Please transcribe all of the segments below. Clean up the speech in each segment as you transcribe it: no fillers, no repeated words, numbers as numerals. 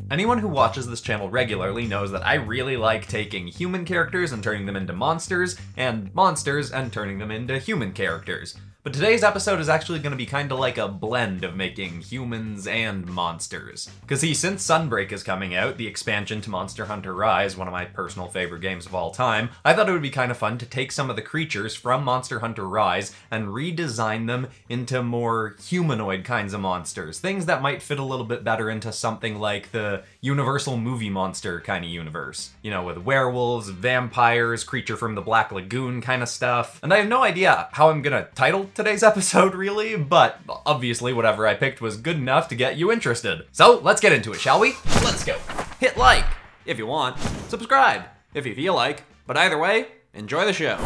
Anyone who watches this channel regularly knows that I really like taking human characters and turning them into monsters, and monsters and turning them into human characters. But today's episode is actually going to be kind of like a blend of making humans and monsters. Because see, since Sunbreak is coming out, the expansion to Monster Hunter Rise, one of my personal favorite games of all time, I thought it would be kind of fun to take some of the creatures from Monster Hunter Rise and redesign them into more humanoid kinds of monsters. Things that might fit a little bit better into something like the Universal movie monster kind of universe. You know, with werewolves, vampires, creature from the Black Lagoon kind of stuff. And I have no idea how I'm gonna title today's episode, really, but obviously whatever I picked was good enough to get you interested. So let's get into it, shall we? Let's go. Hit like if you want, subscribe if you feel like, but either way, enjoy the show.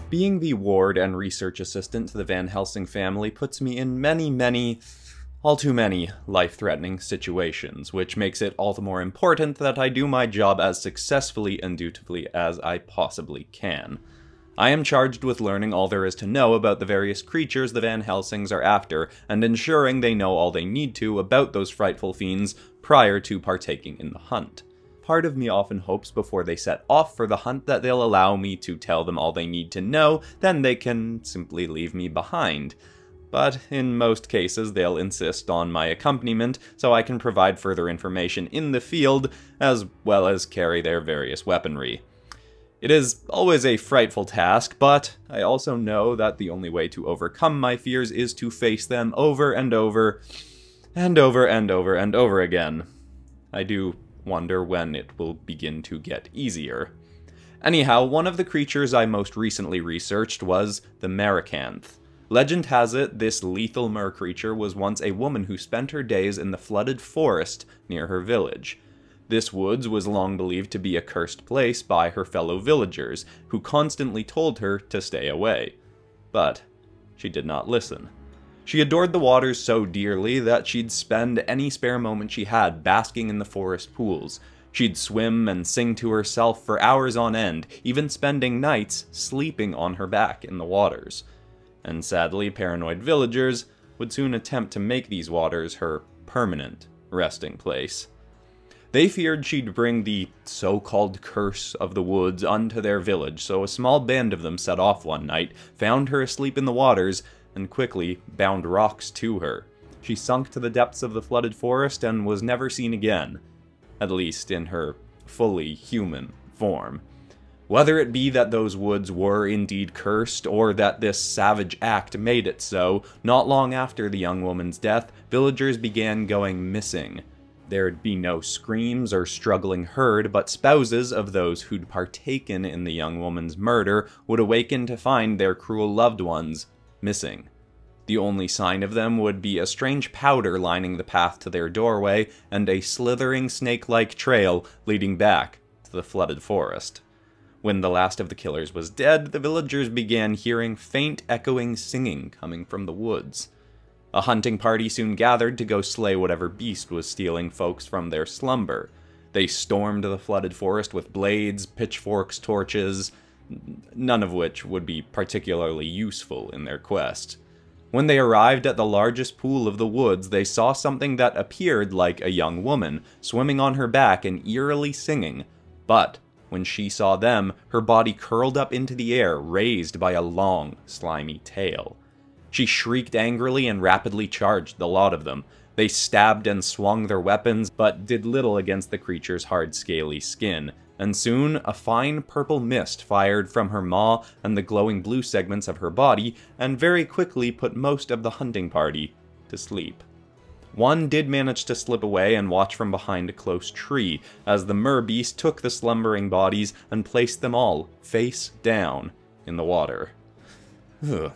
Being the ward and research assistant to the Van Helsing family puts me in many, all too many life-threatening situations, which makes it all the more important that I do my job as successfully and dutifully as I possibly can. I am charged with learning all there is to know about the various creatures the Van Helsings are after, and ensuring they know all they need to about those frightful fiends prior to partaking in the hunt. Part of me often hopes before they set off for the hunt that they'll allow me to tell them all they need to know, then they can simply leave me behind. But in most cases they'll insist on my accompaniment so I can provide further information in the field, as well as carry their various weaponry. It is always a frightful task, but I also know that the only way to overcome my fears is to face them over and over, and over and over and over again. I do wonder when it will begin to get easier. Anyhow, one of the creatures I most recently researched was the Somnacanth. Legend has it this lethal mer creature was once a woman who spent her days in the flooded forest near her village. This woods was long believed to be a cursed place by her fellow villagers, who constantly told her to stay away. But she did not listen. She adored the waters so dearly that she'd spend any spare moment she had basking in the forest pools. She'd swim and sing to herself for hours on end, even spending nights sleeping on her back in the waters. And sadly, paranoid villagers would soon attempt to make these waters her permanent resting place. They feared she'd bring the so-called curse of the woods unto their village, so a small band of them set off one night, found her asleep in the waters, and quickly bound rocks to her. She sunk to the depths of the flooded forest and was never seen again, at least in her fully human form. Whether it be that those woods were indeed cursed, or that this savage act made it so, not long after the young woman's death, villagers began going missing. There'd be no screams or struggling heard, but spouses of those who'd partaken in the young woman's murder would awaken to find their cruel loved ones missing. The only sign of them would be a strange powder lining the path to their doorway, and a slithering snake-like trail leading back to the flooded forest. When the last of the killers was dead, the villagers began hearing faint echoing singing coming from the woods. A hunting party soon gathered to go slay whatever beast was stealing folks from their slumber. They stormed the flooded forest with blades, pitchforks, torches, none of which would be particularly useful in their quest. When they arrived at the largest pool of the woods, they saw something that appeared like a young woman, swimming on her back and eerily singing. But when she saw them, her body curled up into the air, raised by a long, slimy tail. She shrieked angrily and rapidly charged the lot of them. They stabbed and swung their weapons, but did little against the creature's hard, scaly skin, and soon a fine purple mist fired from her maw and the glowing blue segments of her body, and very quickly put most of the hunting party to sleep. One did manage to slip away and watch from behind a close tree, as the mer-beast took the slumbering bodies and placed them all, face down, in the water. Ugh.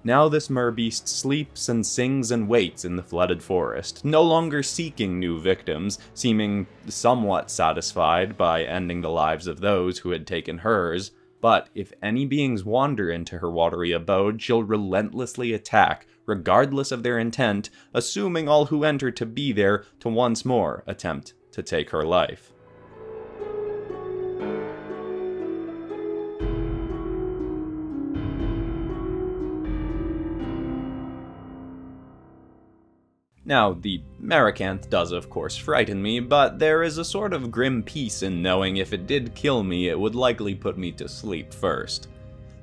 Now this mer-beast sleeps and sings and waits in the flooded forest, no longer seeking new victims, seeming somewhat satisfied by ending the lives of those who had taken hers. But if any beings wander into her watery abode, she'll relentlessly attack, regardless of their intent, assuming all who enter to be there to once more attempt to take her life. Now, the Somnacanth does of course frighten me, but there is a sort of grim peace in knowing if it did kill me, it would likely put me to sleep first.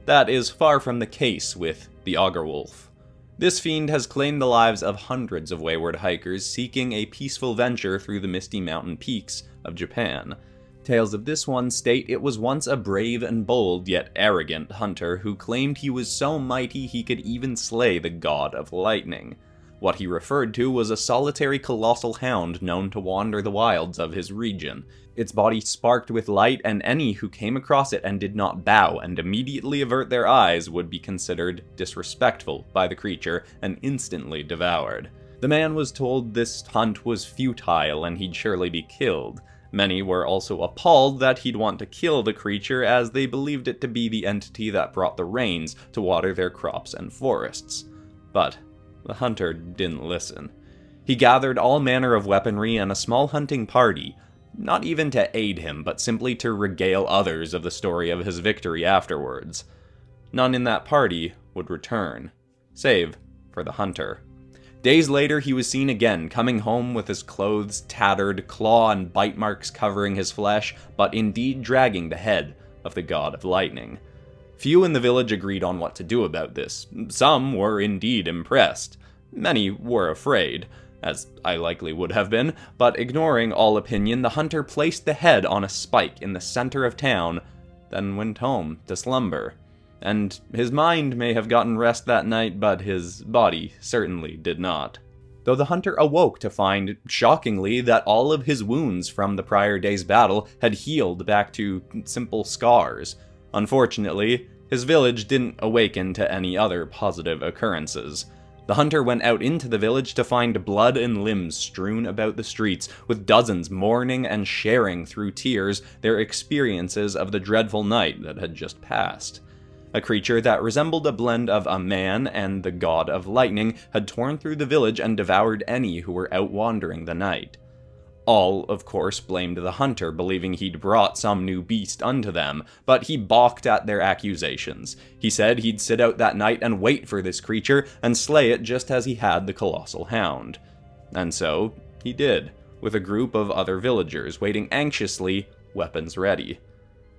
That is far from the case with the Ogre-wolf. This fiend has claimed the lives of hundreds of wayward hikers seeking a peaceful venture through the misty mountain peaks of Japan. Tales of this one state it was once a brave and bold yet arrogant hunter who claimed he was so mighty he could even slay the god of lightning. What he referred to was a solitary colossal hound known to wander the wilds of his region. Its body sparked with light, and any who came across it and did not bow and immediately avert their eyes would be considered disrespectful by the creature and instantly devoured. The man was told this hunt was futile and he'd surely be killed. Many were also appalled that he'd want to kill the creature, as they believed it to be the entity that brought the rains to water their crops and forests. But the hunter didn't listen. He gathered all manner of weaponry and a small hunting party, not even to aid him, but simply to regale others of the story of his victory afterwards. None in that party would return, save for the hunter. Days later, he was seen again, coming home with his clothes tattered, claw and bite marks covering his flesh, but indeed dragging the head of the god of lightning. Few in the village agreed on what to do about this. Some were indeed impressed. Many were afraid, as I likely would have been, but ignoring all opinion, the hunter placed the head on a spike in the center of town, then went home to slumber. And his mind may have gotten rest that night, but his body certainly did not. Though the hunter awoke to find, shockingly, that all of his wounds from the prior day's battle had healed back to simple scars. Unfortunately, his village didn't awaken to any other positive occurrences. The hunter went out into the village to find blood and limbs strewn about the streets, with dozens mourning and sharing through tears their experiences of the dreadful night that had just passed. A creature that resembled a blend of a man and the god of lightning had torn through the village and devoured any who were out wandering the night. All, of course, blamed the hunter, believing he'd brought some new beast unto them, but he balked at their accusations. He said he'd sit out that night and wait for this creature and slay it just as he had the colossal hound. And so he did, with a group of other villagers waiting anxiously, weapons ready.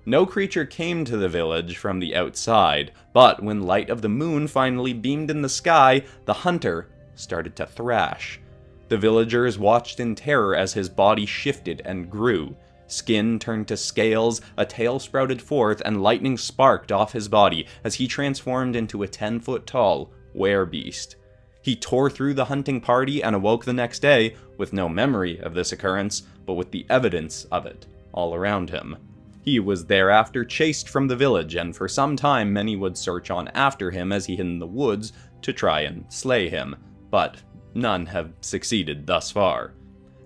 No creature came to the village from the outside, but when light of the moon finally beamed in the sky, the hunter started to thrash. The villagers watched in terror as his body shifted and grew. Skin turned to scales, a tail sprouted forth, and lightning sparked off his body as he transformed into a 10-foot-tall werebeast. He tore through the hunting party and awoke the next day with no memory of this occurrence, but with the evidence of it all around him. He was thereafter chased from the village, and for some time many would search on after him as he hid in the woods to try and slay him, but none have succeeded thus far.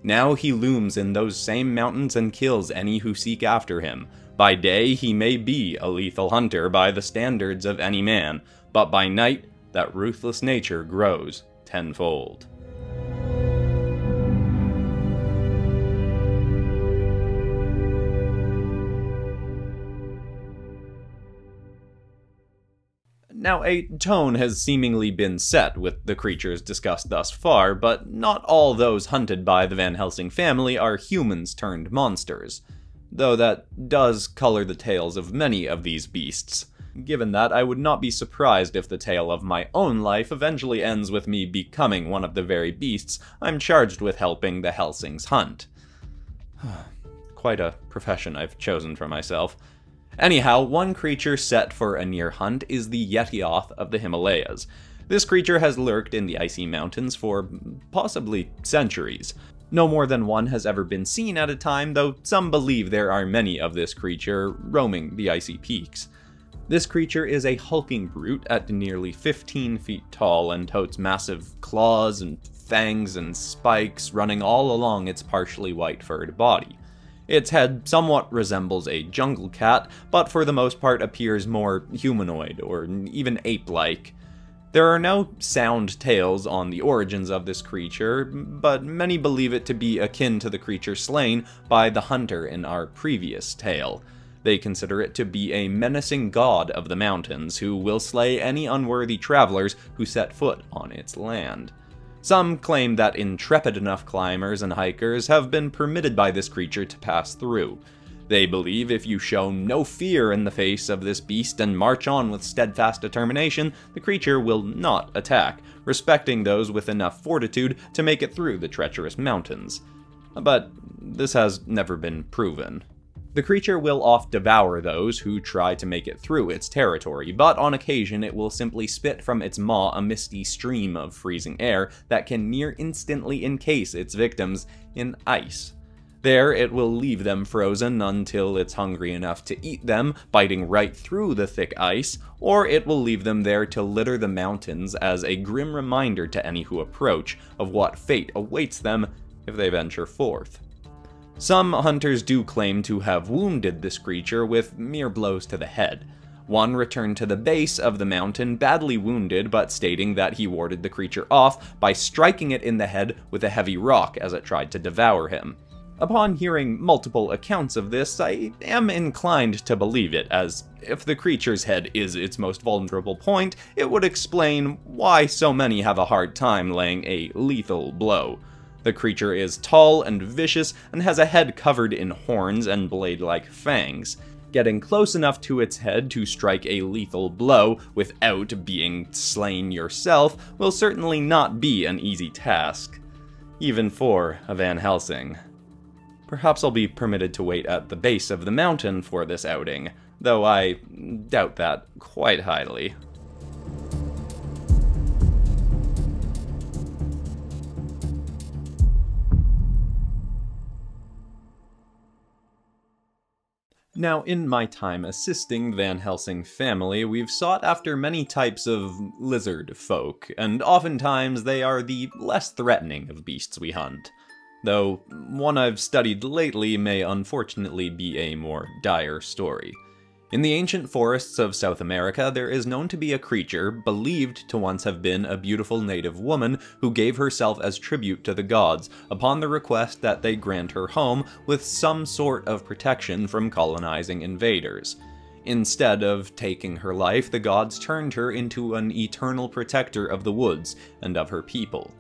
Now he looms in those same mountains and kills any who seek after him. By day he may be a lethal hunter by the standards of any man, but by night that ruthless nature grows tenfold. Now, a tone has seemingly been set with the creatures discussed thus far, but not all those hunted by the Van Helsing family are humans turned monsters, though that does color the tales of many of these beasts. Given that, I would not be surprised if the tale of my own life eventually ends with me becoming one of the very beasts I'm charged with helping the Helsings hunt. Quite a profession I've chosen for myself. Anyhow, one creature set for a near hunt is the Yeti of the Himalayas. This creature has lurked in the icy mountains for possibly centuries. No more than one has ever been seen at a time, though some believe there are many of this creature roaming the icy peaks. This creature is a hulking brute at nearly 15 feet tall and totes massive claws and fangs and spikes running all along its partially white-furred body. Its head somewhat resembles a jungle cat, but for the most part appears more humanoid or even ape-like. There are no sound tales on the origins of this creature, but many believe it to be akin to the creature slain by the hunter in our previous tale. They consider it to be a menacing god of the mountains who will slay any unworthy travelers who set foot on its land. Some claim that intrepid enough climbers and hikers have been permitted by this creature to pass through. They believe if you show no fear in the face of this beast and march on with steadfast determination, the creature will not attack, respecting those with enough fortitude to make it through the treacherous mountains. But this has never been proven. The creature will oft devour those who try to make it through its territory, but on occasion it will simply spit from its maw a misty stream of freezing air that can near instantly encase its victims in ice. There, it will leave them frozen until it's hungry enough to eat them, biting right through the thick ice, or it will leave them there to litter the mountains as a grim reminder to any who approach of what fate awaits them if they venture forth. Some hunters do claim to have wounded this creature with mere blows to the head. One returned to the base of the mountain badly wounded, but stating that he warded the creature off by striking it in the head with a heavy rock as it tried to devour him. Upon hearing multiple accounts of this, I am inclined to believe it, as if the creature's head is its most vulnerable point, it would explain why so many have a hard time laying a lethal blow. The creature is tall and vicious and has a head covered in horns and blade-like fangs. Getting close enough to its head to strike a lethal blow without being slain yourself will certainly not be an easy task, even for a Van Helsing. Perhaps I'll be permitted to wait at the base of the mountain for this outing, though I doubt that quite highly. Now, in my time assisting the Van Helsing family, we've sought after many types of lizard folk, and oftentimes they are the less threatening of beasts we hunt. Though one I've studied lately may unfortunately be a more dire story. In the ancient forests of South America, there is known to be a creature believed to once have been a beautiful native woman who gave herself as tribute to the gods upon the request that they grant her home with some sort of protection from colonizing invaders. Instead of taking her life, the gods turned her into an eternal protector of the woods and of her people.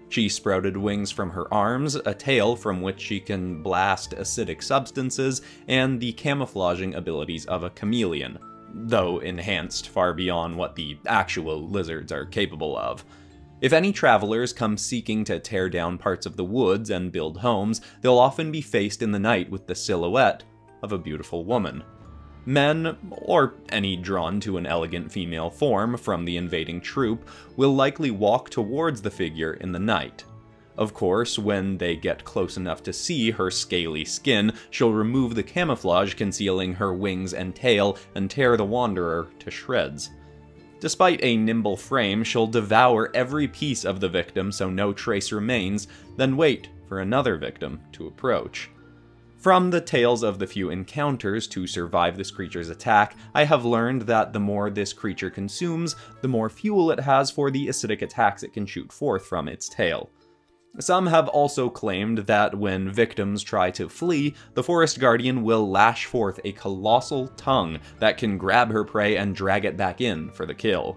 She sprouted wings from her arms, a tail from which she can blast acidic substances, and the camouflaging abilities of a chameleon, though enhanced far beyond what the actual lizards are capable of. If any travelers come seeking to tear down parts of the woods and build homes, they'll often be faced in the night with the silhouette of a beautiful woman. Men, or any drawn to an elegant female form from the invading troop, will likely walk towards the figure in the night. Of course, when they get close enough to see her scaly skin, she'll remove the camouflage concealing her wings and tail and tear the wanderer to shreds. Despite a nimble frame, she'll devour every piece of the victim so no trace remains, then wait for another victim to approach. From the tales of the few encounters to survive this creature's attack, I have learned that the more this creature consumes, the more fuel it has for the acidic attacks it can shoot forth from its tail. Some have also claimed that when victims try to flee, the forest guardian will lash forth a colossal tongue that can grab her prey and drag it back in for the kill.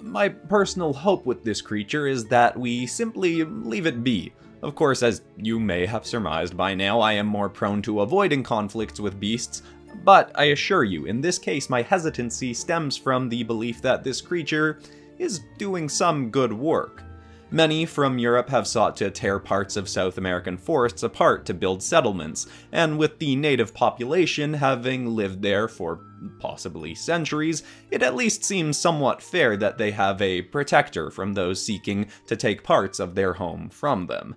My personal hope with this creature is that we simply leave it be. Of course, as you may have surmised by now, I am more prone to avoiding conflicts with beasts, but I assure you, in this case my hesitancy stems from the belief that this creature is doing some good work. Many from Europe have sought to tear parts of South American forests apart to build settlements, and with the native population having lived there for possibly centuries, it at least seems somewhat fair that they have a protector from those seeking to take parts of their home from them.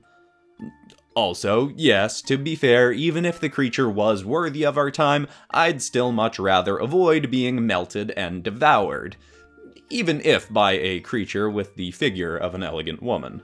Also, yes, to be fair, even if the creature was worthy of our time, I'd still much rather avoid being melted and devoured, even if by a creature with the figure of an elegant woman.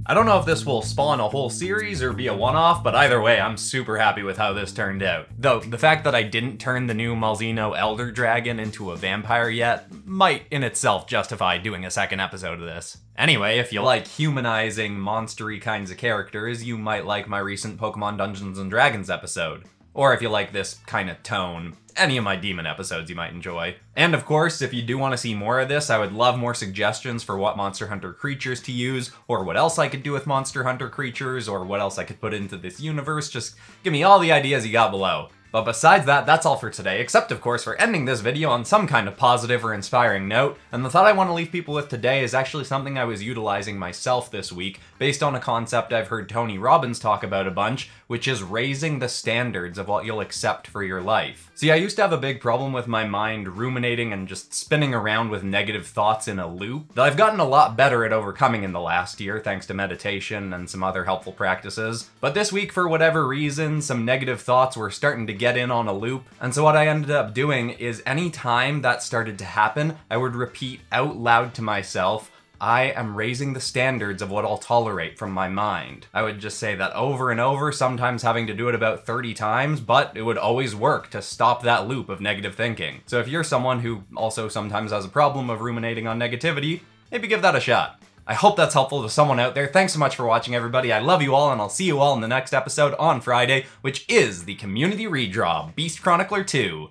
I don't know if this will spawn a whole series or be a one-off, but either way, I'm super happy with how this turned out. Though, the fact that I didn't turn the new Malzeno Elder Dragon into a vampire yet might in itself justify doing a second episode of this. Anyway, if you like humanizing, monstery kinds of characters, you might like my recent Pokemon Dungeons & Dragons episode. Or if you like this kind of tone, any of my demon episodes you might enjoy. And of course, if you do want to see more of this, I would love more suggestions for what Monster Hunter creatures to use, or what else I could do with Monster Hunter creatures, or what else I could put into this universe. Just give me all the ideas you got below. But besides that, that's all for today, except of course for ending this video on some kind of positive or inspiring note, and the thought I want to leave people with today is actually something I was utilizing myself this week, based on a concept I've heard Tony Robbins talk about a bunch, which is raising the standards of what you'll accept for your life. See, I used to have a big problem with my mind ruminating and just spinning around with negative thoughts in a loop, that I've gotten a lot better at overcoming in the last year thanks to meditation and some other helpful practices. But this week, for whatever reason, some negative thoughts were starting to get in on a loop, and so what I ended up doing is any time that started to happen, I would repeat out loud to myself, I am raising the standards of what I'll tolerate from my mind. I would just say that over and over, sometimes having to do it about 30 times, but it would always work to stop that loop of negative thinking. So if you're someone who also sometimes has a problem of ruminating on negativity, maybe give that a shot. I hope that's helpful to someone out there. Thanks so much for watching, everybody. I love you all, and I'll see you all in the next episode on Friday, which is the Community Redraw, Beast Chronicler 2.